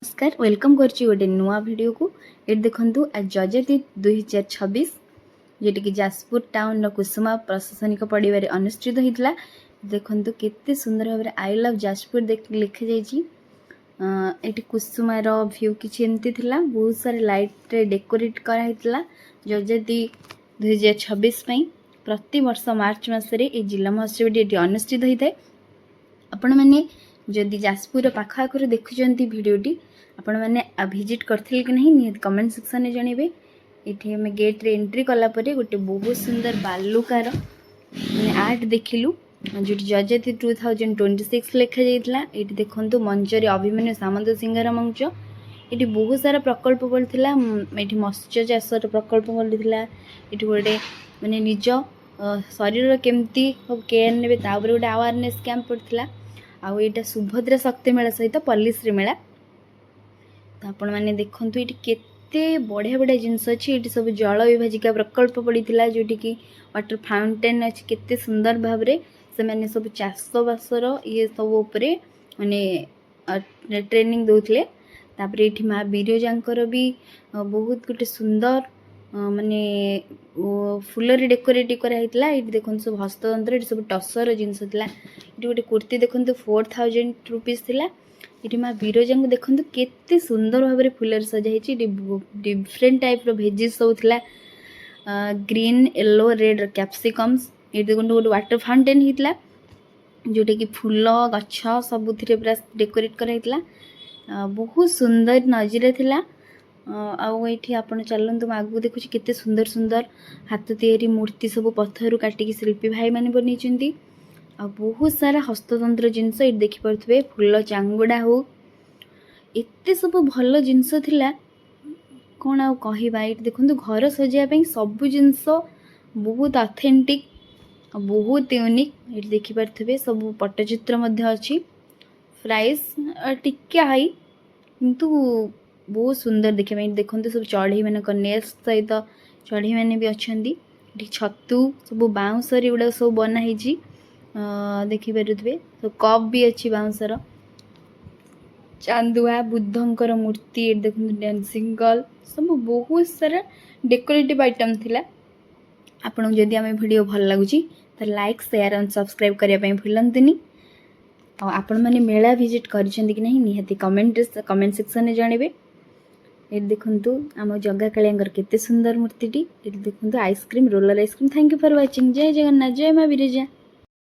नमस्कार वेलकम करछि गोटे नुआ वीडियो को ये देखंतु जजती 2026 जेटी कि जाजपुर टाउन कुसुमा प्रशासनिक पड़िबारे अनुष्ठित होइतला। देखंतु केते सुंदर भाबरे आई लव जाजपुर लिखि जाइछि। एटी कुसुमा रो व्यू किछि एमती थिला, बहुत सारे लाइट रे डेकोरेट करा हितला। जजती 2026 पई प्रति वर्ष मार्च मासरे ए जिला महोत्सव एटी अनुष्ठित होइतै। आपण माने जदि जाजपुर पाख आखर देखुचंती वीडियोटी आपण मैंने विजिट करथिल कि नहीं निहत कमेंट सेक्शन में जणिबे। इथे हम गेट रे एंट्री कला परे गोटे बहुत सुंदर बालुकार माने आर्ट देखिलु जो जजती 2026 लिखा जाइतला। एठी देखंतु मंच रे अभिमन्यु सामंत सिंगर मंच। एठी बहुत सारा प्रकल्प पड़थिला। एठी मत्स्य चाषर प्रकल्प पड़थिला। एठी गोटे माने निज शरीर केमती केयर नेबे ता ऊपर गोटे अवेयरनेस कैंप पड़थिला। आउ एटा सुभद्रा शक्ति मेला सहित पल्लीश्री मेला। तो आपण मैंने देखंतु ये केते बढ़िया बढ़िया जिनस अच्छी। ये सब जल विभाजिका प्रकल्प पड़ीथिला जोटी कि वाटर फाउंटेन अच्छी केते सुंदर भाव रे से माने सब चाषबासर ये सब उपरे माने ट्रेनिंग दउथले। तापर एठी माँ बिरजांकर भी बहुत गोटे सुंदर माने फुल रे डेकोरेट करा हितला। एठी देखंतु सब हस्ततंत्र एठी सब टसर जिनस थिला। एठी गोटे कुर्ती देखंतु 4000 रुपीस थिला। ये माँ बिरजा को देखते केते सुंदर भाव में फुलर सजाई डिफरेंट टाइप रो भेजेस सब थिला। Green yellow red capsicums. ये देखो गोटे वाटर फाउंटेन होता जोटे कि फूल गछ सब पूरा डेकोरेट कराइला। बहुत सुंदर नजर थिला। आउ ये आपड़ चलतु आगू देखुची केते सुंदर सुंदर हाथ तैयारी मूर्ति सब पत्थर काटिकी शिल्पी भाई मैंने बनई। आ बहुत सारा हस्ततंत्र जिनस ये देखिपे फूल चांगुड़ा हो एते सब भल जिनस थिला कौन आ कहवा। ये देखो घर सजापी सब जिनस बहुत ऑथेंटिक बहुत यूनिक। ये देखिपे सब पट्टचित्र अच्छी। प्राइस टिके हाई किंतु बहुत सुंदर देखा। देखते सब चढ़ई मान नेस्ट सहित चढ़ई मैंने भी अच्छा। छतु सब बाउंसर गुड़ा सब बनाई देखिपे। तो कप भी अच्छी बाउंसर। चांदुआ बुद्धंकर मूर्ति ये देखो डांसिंग गर्ल सब बहुत सारा डेकोरेटिव आइटम थिला। आपन जदि आमे वीडियो भल लागुची तो लाइक शेयर एंड सब्सक्राइब करिया पई भूलंतनी। आपण माने मेला विजिट करिसेंती कि नहीं निहाती कमेंट सेक्शन में जणिबे। ये देखंतु आम जग्गा कालियांगर केते सुंदर मूर्तिटी। ये देखंतु ice cream roller ice cream. Thank you for watching. जय जगन्नाथ जय मां बिरजा।